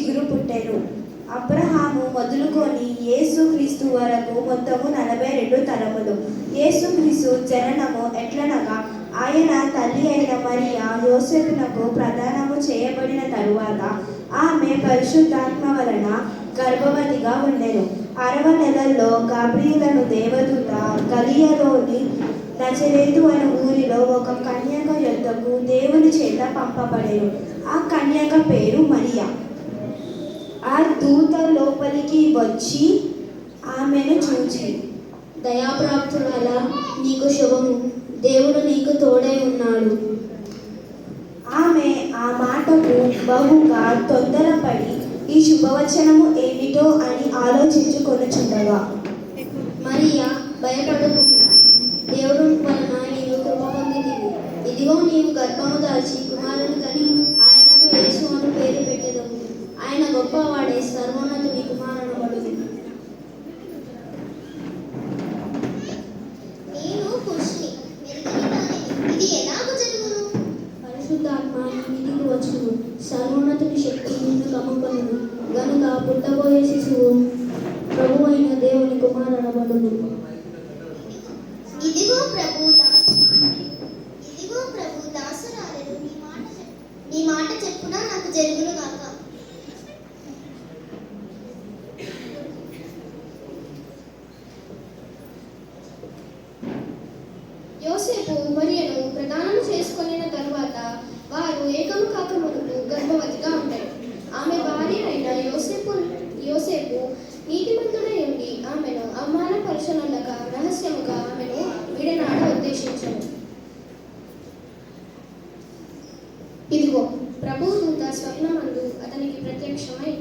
చిగురు పుట్టెను. అబ్రహాము మొదలుకొని యేసుక్రీస్తు వరకు మొత్తము 42 తరములు. యేసుక్రీస్తు జననము ఎట్లనగా, ఆయన తల్లి అయిన మరియా యోసేపునకు ప్రదానము చేయబడిన తరువాత ఆమె పరిశుద్ధాత్మ వలన గర్భవతిగా ఉండెను. 6వ నెలలో గాబ్రియేలును దేవదూత గలిలయలోని నజరేతు అనే ఊరిలో ఒక కన్యక యొద్దకు దేవుని చేత పంపబడెను. ఆ కన్యక పేరు మరియా. ఆ దూత లోపలికి వచ్చి ఆమెను చూచి, దయాప్రాప్తురాలా, నీకు శుభము, దేవుడు నీకు తోడై ఉన్నాడు. ఆమె ఆ మాటకు బహుగా తొందరపడి ఈ శుభవచనము ఏమిటో అని ఆలోచించుకొనుచుండగా, మరియా, భయపడకు, దేవుడు వలన నీవు కృప పొందితివి. ఇదిగో నీవు గర్భము దాల్చి కుమారుని కని ఆయనకు యేసు అని పేరు పెట్టెదవు. ఆయన గొప్పవాడే, సర్వోన్నతుని కుమారునబడు. నేను పుష్టి ఇది ఎలాగ జరుగును? పరిశుద్ధాత్మ నీ మీదికి వచ్చును, సర్వోన్నతుని శక్తి నిన్ను కమ్ముకొనును. గనుక పుట్టబోయే శిశువు ప్రభు అయిన దేవుని కుమారునబడును. ఇదిగో ప్రభు దాసురాలను నీ మాట చెప్పున నాకు జరుగును గాక. యోసేపు మరియను ప్రదానం చేసుకొనిన తరువాత వారు ఏకము కాక మునుపు గర్భవతిగా ఉంటారు. ఆమె భార్య అయిన యోసేపు నీతిమంతుడై ఉండి ఆమెను అవమానపరచనుండగా రహస్యముగా ఆమెను విడనాడ ఉద్దేశించను. ఇదిగో ప్రభువు దూత స్వప్నమందు అతనికి ప్రత్యక్షమై,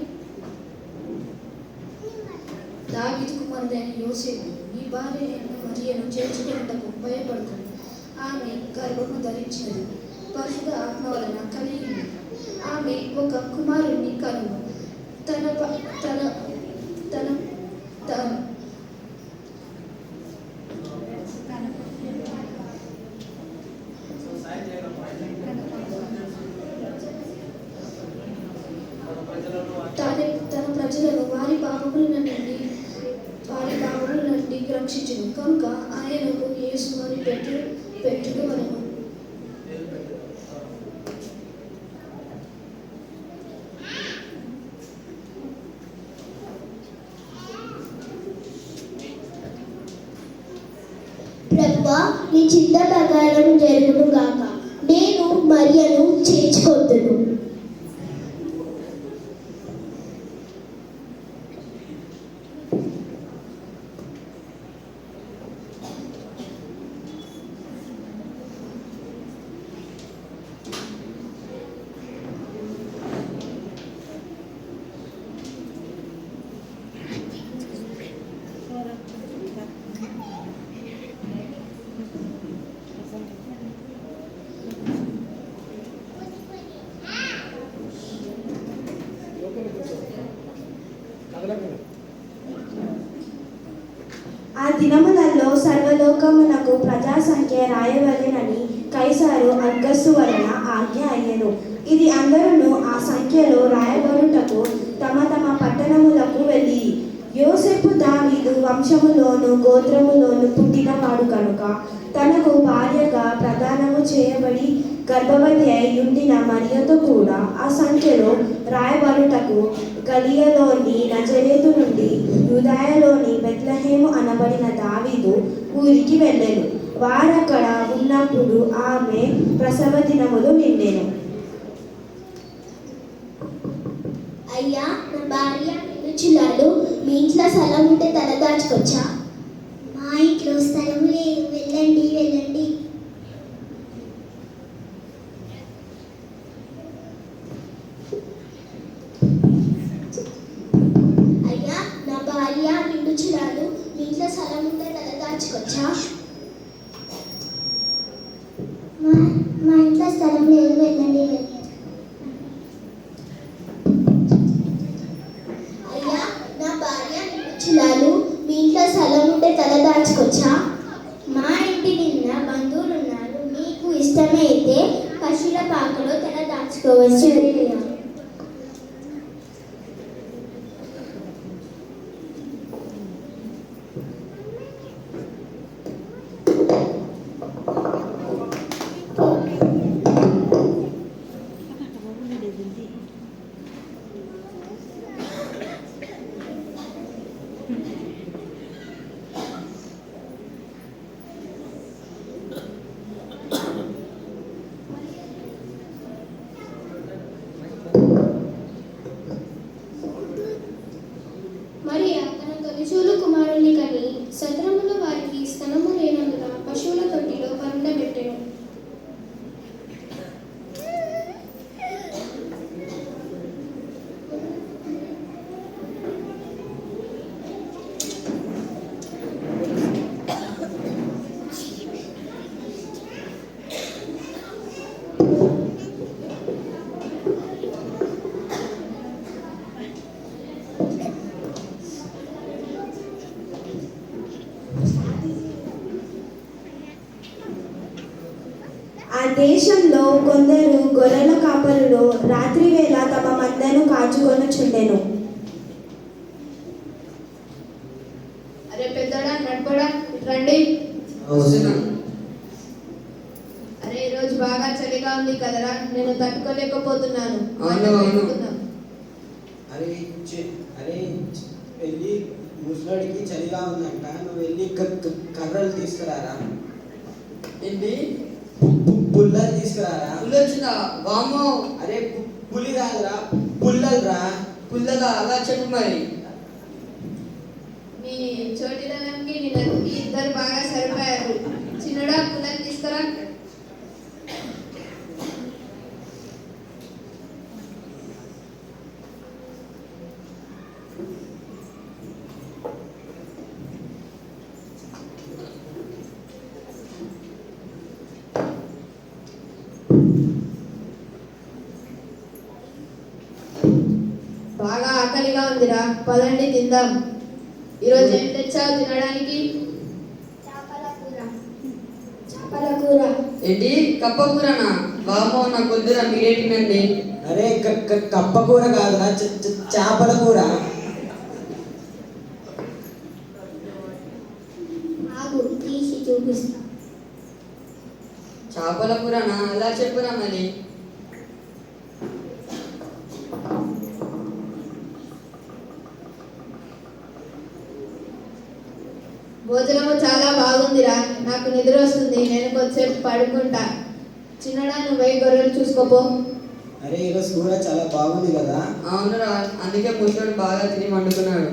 దావీదు కుమారుడైన యోసేపు, నీ భార్య అయిన మరియను చేర్చుకొనుటకు భయపడుతుంది. ఆమె గర్భము ధరించినది, పరిశుద్ధ ఆత్మ వలన కలిగింది. ఆమె ఒక కుమారుణ్ణి కనును. తన ప్రజలను వారి పాపముల నుండి రక్షించును. కనుక ఆయనకు యేసు అని పెట్టుడు వలన. ప్రభువా, నీ చిత్త ప్రకారం జరుగును గాక. నేను మరియను చేర్చుకొందును. ఆ దినములలో సర్వలోకమునకు ప్రజాసంఖ్య రాయవలెనని కైసారు అగస్సు వలన ఆజ్ఞ అయ్యెను. ఇది అందరూ ఆ సంఖ్యలో రాయబడుటకు తమ తమ పట్టణములకు వెళ్ళి, యోసేపు దావీదు వంశములోను గోత్రములోను పుట్టినవాడు కనుక తనకు భార్యగా ప్రదానము చేయబడి గర్భవతి అయి ఉండిన మరియతో కూడా ఆ సంఖ్యలో రాయబడుటకు గలిలయలోని నజరేతు నుండి యూదాయలోని బెత్లెహేము అనబడిన దావీదు ఊరికి వెళ్ళెను. వారక్కడ ఉన్నప్పుడు ఆమె ప్రసవ దినములు నిండెను. అయ్యా, నా భార్య చిల్లాలు, మీ ఇంట్లో స్థలం ఉంటే తల దాచుకొచ్చా? మా ఇంట్లో స్థలం లేదు, వెళ్ళండి. అయ్యా, నా భార్య నిండు చిల్లాలు, మీ ఇంట్లో స్థలం ఉంటే తల దాచుకొచ్చా? మా ఇంట్లో స్థలం లేదు, వెళ్ళండి. అయ్యా, నా భార్య నిండు చిల్లాలు, మీ ఇంట్లో స్థలం ఉంటే తల దాచుకొచ్చా? మా ఇంటి నిన్న బంధువులు ఉన్నారు, మీకు ఇష్టమైతే పశువుల పాకలో తల దాచుకోవచ్చు. దేశంలో కొందరు గొర్రెల కాపరులు రాత్రివేళ తమ మందను కాచుకొనుచుండెను. అరే పెద్దోడా నడపడా రండి. అరే ఈరోజు బాగా చలిగా ఉంది కదరా, నేను తట్టుకోలేకపోతున్నాను. అరే వెళ్ళి ముసలోడికి చలిగా ఉందంట, నువ్వు వెళ్ళి కర్రలు తీసుకురారా. ఏంటి పుల్లలు తీసుకురారా. పుల్లొచ్చిందా? వామ్మో, అరే పులి కాదురా, పుల్లలు రా. పుల్లగా అలా చెప్పు మరి. మీ చోటిదనానికి నేను ఇద్దరు బాగా సరిపోయారు. చిన్నడా పుల్లలు తీసుకురా. బాగా ఆకలిగా ఉందిరా, పదండి తిందాం. ఈరోజు ఏం తెచ్చావు తినడానికి? చేపల కూర. ఏంటి కప్ప కూరనా? వామ్మో, నాకు వద్దురా, మీరే తినండి. అరే కప్ప కూర కాదురా, చేపల కూర. ఆగు, తీసి చూపిస్తా. చేపల కూరనా? అలా చెప్పురా మరి. భోజనము చాలా బాగుందిరా, నాకు నిద్ర వస్తుంది, నేను కొద్దిసేపు పడుకుంటా. చిన్నడా నువ్వు పోయి గొర్రెలు చూసుకోపో. అరే ఈరోజు కూర చాలా బాగుంది కదా. అవునురా, అందుకే ముసలోడు బాగా తిని వండుకున్నాడు.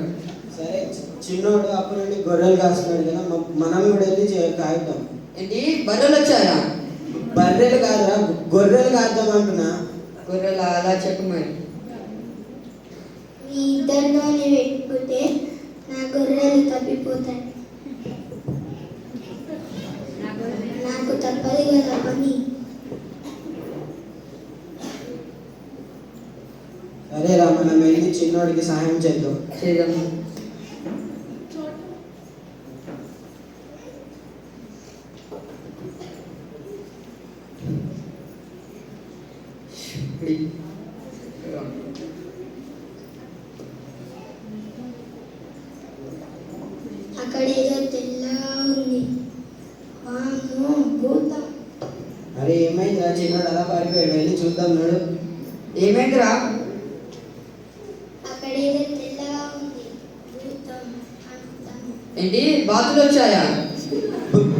సరే చిన్నోడు అప్పటి నుండి గొర్రెలు కాస్తున్నాడు కదా, మనం కూడా వెళ్ళి కాయిద్దాం. ఏంటి బర్రెలు వచ్చాయా? బర్రెలు కాదురా, గొర్రెలు కాద్దాం అంటున్నా. గొర్రెల అలా చెప్పు మరి. మీ ఇద్దరిలోనే పెట్టుకుంటే నా గొర్రెలు తప్పిపోతాయి. నాకు తప్పదు కదా పని. సరేరా, మనం వెళ్ళి చిన్నోడికి సహాయం చేద్దాం. చేద్దాం. అక్కడ ఏదో తెల్లగా ఉంది. వామ్మో, భూతం. అరే ఏమైందిరా, చిన్నోడు అలా పారిపోయాడు, వెళ్ళి చూద్దాం నాడు. ఏమైందిరా? అక్కడ ఏదో తెల్లగా ఉంది. భూతం అంటాను. ఏంటి బాతులు వచ్చాయా?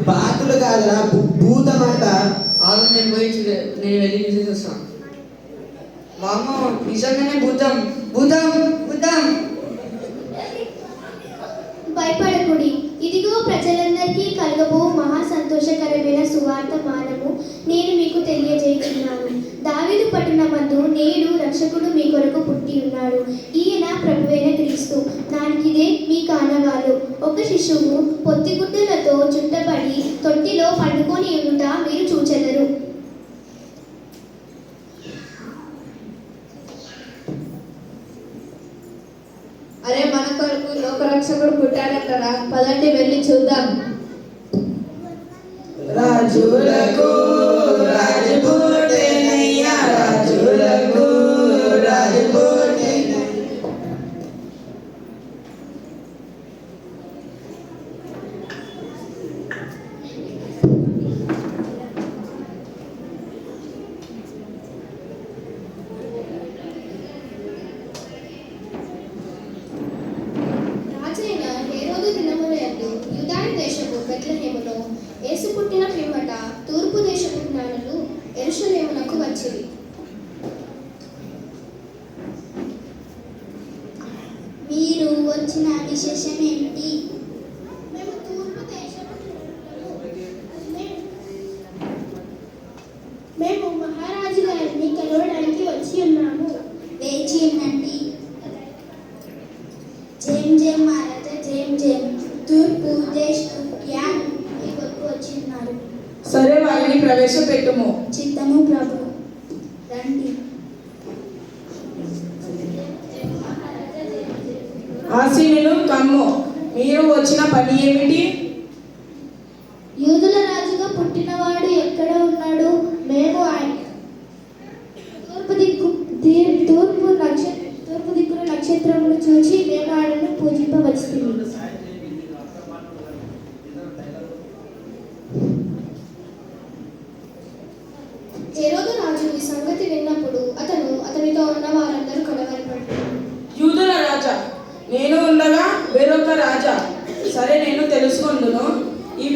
బాతులు కాదురా, భూతం అంట. ఆగు, నేను వెళ్ళి చూసేసి వస్తాను. వామ్మో, నిజంగానే భూతం భూతం భూతం. భయపడకుడి, ఇదిగో ప్రజలందరికీ కలగబో మహా సంతోషకరమైన సువార్తమానము నేను మీకు తెలియజేస్తున్నాను. దావీదు పట్టణమందు నేడు రక్షకుడు మీ కొరకు పుట్టి ఉన్నాడు. ఈయన ప్రభువైన క్రీస్తు. దానికిదే మీ కానవాలు. ఒక శిశువు పొత్తిగుడ్డలతో చుట్టబడి తొట్టిలో పండుకొని ఉండుట మీరు చూచెదరు. అరే మన కొరకు లోకరక్షకుడు పుట్టాడంటారా, పదండి వెళ్ళి చూద్దాం. రాజులకు రాజు పుట్టెనయ్యా, రాజులకు రాజు పుట్టెనయ్యా. రాజైన హేరోదు దినములందు యూదాయ దేశపు బెత్లెహేములో యేసు పుట్టిన పిమ్మట తూర్పు దేశపు జ్ఞానులు యెరూషలేమునకు వచ్చిరి. మీరు వచ్చిన విశేషం ఏమిటి? మేము తూర్పు దేశపు మేము మహారాజు గారిని కలవడానికి వచ్చి ఉన్నాము. వేచి ఉండండి. జేం జేం మహారాజా, జేం జేం. తూర్పు దేశపు జ్ఞానులు మీ కొరకు వచ్చి ఉన్నారు. సరే, వారిని ప్రవేశపెట్టుము. చిత్తము ప్రభు, రండి. ఆసీనులు కమ్ము. మీరు వచ్చిన పని ఏమిటి? యూదుల రాజుగా పుట్టినవాడు ఎక్కడ ఉన్నాడు? మేము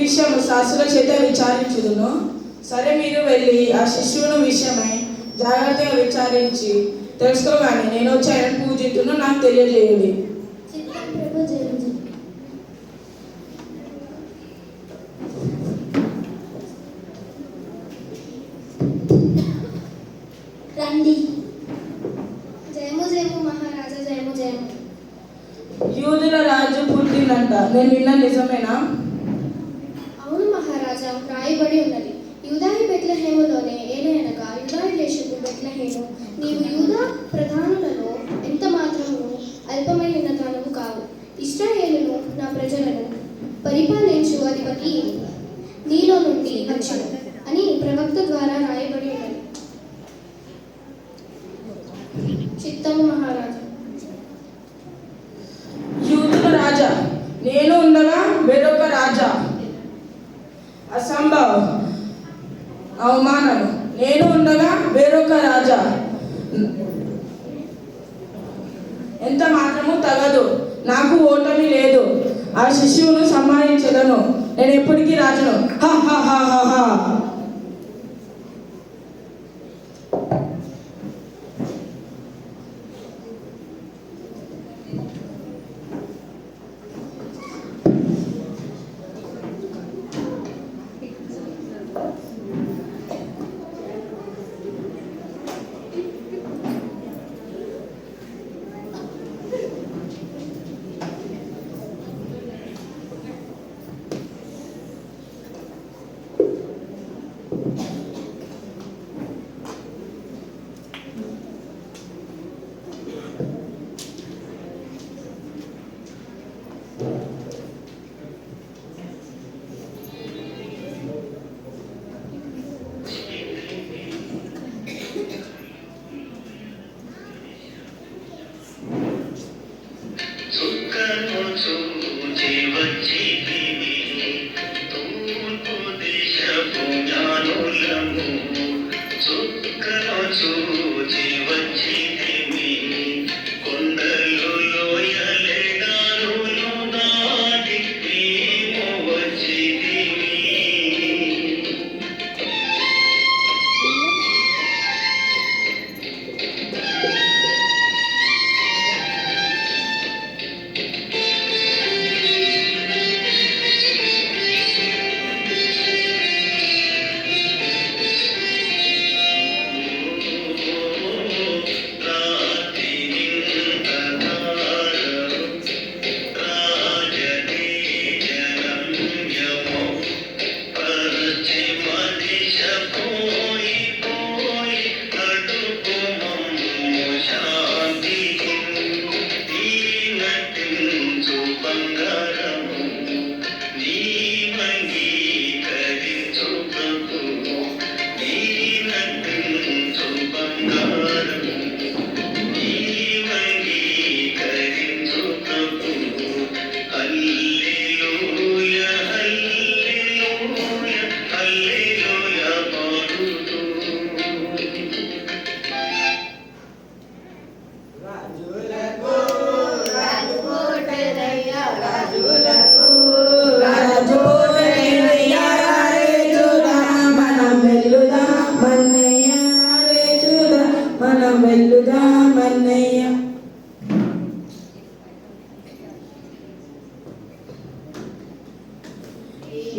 విషయం శాస్త్రుల చేత విచారించుదును. సరే, మీరు వెళ్ళి ఆ శిష్యుని విషయమై జాగ్రత్తగా విచారించి తెలుసుకోగానే నేను వచ్చి ఆయన పూజితును నాకు తెలియజేయండి. చిత్తం ప్రభు, జయించు. రండి. జయము జయము మహారాజా, జయము జయము. యూదుల రాజు పుట్టిందంట, నేను విన్న నిజమేనా? అవును మహారాజా, రాయబడి ఉన్నది. యూదాయి బెత్లెహేములోనే ఏలయనగా యూదాయి దేశపు బెత్లెహేము, నీవు యూదా ప్రధానులలో ఎంత మాత్రము అల్పమైన దానము కావు. ఇశ్రాయేలును నా ప్రజలను పరిపాలించు అధిపతి నీలో నుండి వచ్చును అని ప్రవక్త ద్వారా రాయబడి ఉన్నది. చిత్తము మహారాజా. యూదుల రాజా, నేను ఉండగా వేరొక రాజా? అసంభవం, అవమానము. నేను ఉండగా వేరొక రాజా ఎంత మాత్రము తగదు. నాకు ఓటమి లేదు. ఆ శిశువును సంహరించదను. నేను ఎప్పటికీ రాజును. హా హా హా హా హా.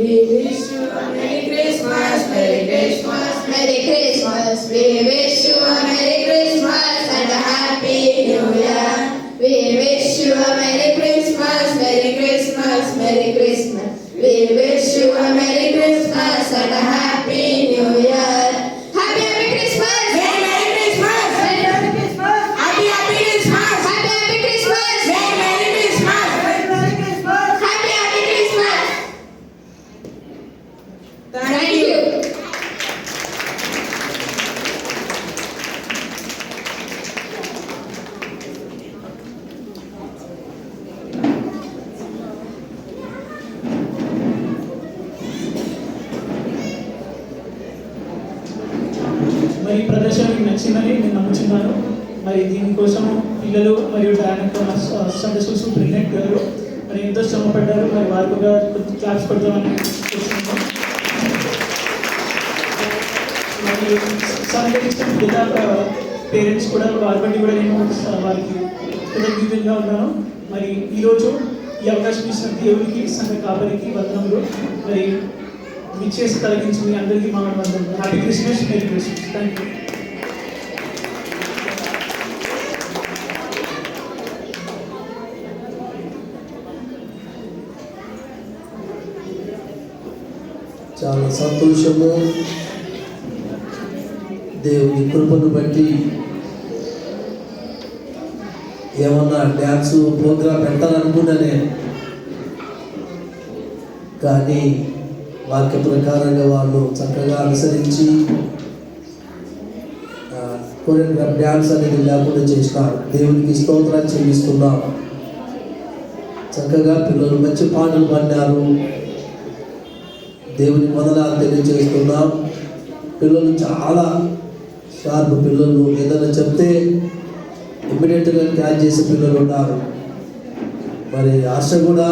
We wish you a Merry Christmas, Merry Christmas, Merry Christmas. We wish you a Merry Christmas and a Happy New Year. We wish you a Merry Christmas, Merry Christmas, Merry Christmas. We wish you a Merry Christmas and a Happy New Year. Happy Christmas! Merry Christmas! Merry Christmas! Happy Christmas! Happy Christmas! Merry Christmas! Merry Christmas! Happy Christmas! Thank you. మరి ప్రదర్శన మీకు నచ్చిందని నేను నమ్ముతున్నాను. మరి దీనికోసం పిల్లలు మరియు డైరెక్టర్ సండే సూపరింటెండెంట్ గారు మరి ఎంతో శ్రమ పడ్డారు. మరి వారికి కూడా కొద్ది క్లాప్స్ కొడతామని కూర్చున్నాము. మరి సహకరించిన విధాత పేరెంట్స్ కూడా వారి బట్టి కూడా నేను వారికి కృతజ్ఞతగా ఉన్నాను. మరి ఈరోజు ఈ అవకాశం ఇచ్చిన దేవుడికి, సంఘ కాపరికి వందనములు. మరి విచ్చేసి కలిగించి మీ అందరికీ మా వందనములు. Happy Christmas, merry Christmas. Thank you. చాలా సంతోషము. దేవుని కృపను బట్టి ఏమన్నా డ్యాన్స్ ప్రోగ్రాం పెట్టాలనుకున్నా నేను, కానీ వాక్య ప్రకారంగా వాళ్ళు చక్కగా అనుసరించి కొరియోగ్రాఫ్ డ్యాన్స్ అనేది లేకుండా చేసినారు. దేవునికి స్తోత్రాలు చెల్లిస్తున్నాం. చక్కగా పిల్లలు మంచి పాటలు పాడినారు. దేవుని వందనాలు తెలియజేస్తున్నాం. పిల్లలు చాలా షార్ప్ పిల్లలు, ఏదైనా చెప్తే ఇమ్మీడియట్గా క్యాచ్ చేసే పిల్లలు ఉన్నారు. మరి ఆశ కూడా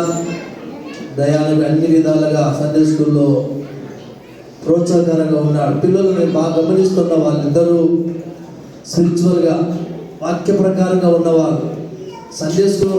దయాలుగా అన్ని విధాలుగా సండే స్కూల్లో ప్రోత్సాహకరంగా ఉన్నాడు. పిల్లలు నేను బాగా గమనిస్తున్న వాళ్ళిద్దరూ స్పిరిచువల్గా వాక్య ప్రకారంగా ఉన్నవారు. Sunday school